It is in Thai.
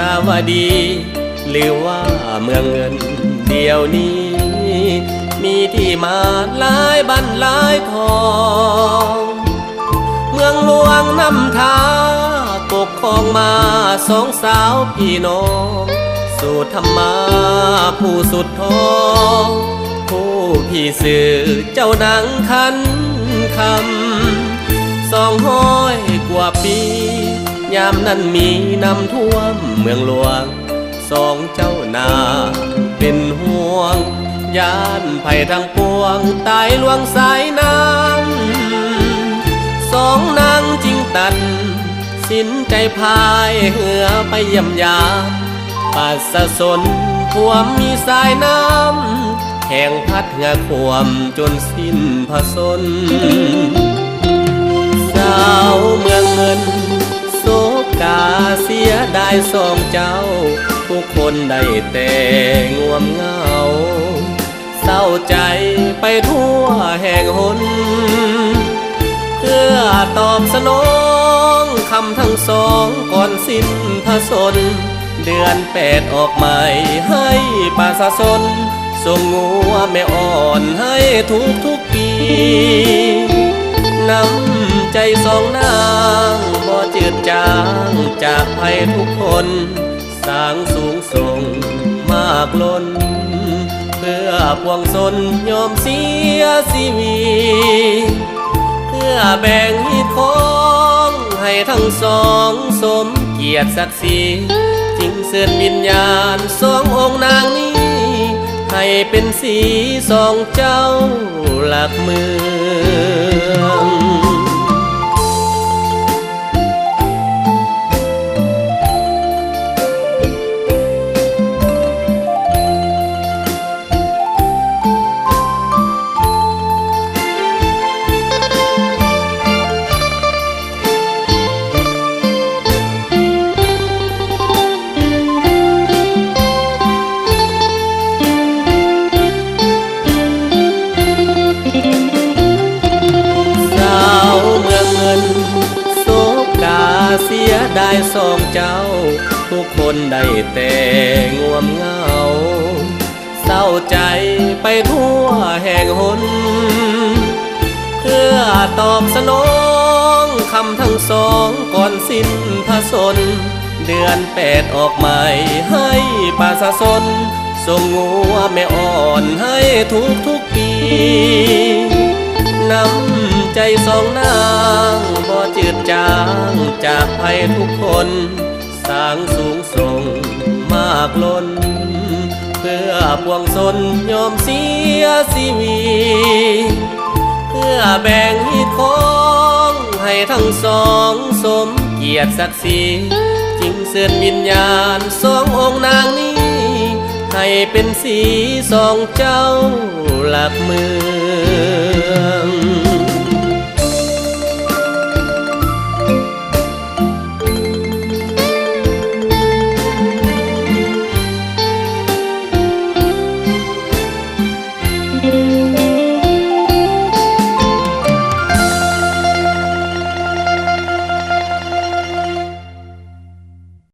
าวดีหรือว่าเมืองเงินเดี๋ยวนี้มีที่มาหลายบ้านหลายทองเมืองหลวงนำทางปกครองมาสองสาวพี่น้องสู่ธรรมาผู้สุดทองผู้พี่สื่อเจ้านางคันคำ200 กว่าปียามนั้นมีน้ำท่วมเมืองหลวงสองเจ้านางเป็นห่วงย่านภัยทั้งปวงตายลวงสายน้ำสองนางจึงตัดสินใจพายเหือไปเยี่ยมยามปัสสนท่วมมีสายน้ำแห่งพัดเหงาขวมจนสิ้นผสนสาวเมืองเงินโศกาเสียได้สองเจ้าทุกคนได้แต่ง่วมเหงาเศร้าใจไปทั่วแห่งหนเพื่อตอบสนองคำทั้งสองก่อนสิ้นผสนเดือน8ออกใหม่ให้ประชาชนส่งงัวแม่อ่อนให้ทุกปีน้ำใจสองนางบ่จืดจางจากภัยทุกคนสร้างสูงส่งมากล้นเพื่อพวงสนยอมเสียชีวีเพื่อแบ่งหิดของให้ทั้งสองสมเกียรติศักดิ์ศรีจึงเสื่อวิญญาณสององค์นางนี้ให้เป็นสีสองเจ้าหลักเมืองเสียได้สองเจ้าทุกคนได้แต่ง่วมเหงาเศร้าใจไปทั่วแห่งหนเพื่อตอบสนองคำทั้งสองก่อนสิ้นผสนเดือน8ออกใหม่ให้ประชาชนส่งงัวแม่อ่อนให้ทุกปีน้ำใจสองนางบ่จืดจางจากภัยทุกคนสร้างสูงส่งมากล้นเพื่อพวงสนยอมเสียชีวีเพื่อแบ่งหิดของให้ทั้งสองสมเกียรติศักดิ์ศรีจึงเสื่อวิญญาณสององค์นางนี้ให้เป็นสีสองเจ้าหลักเมือง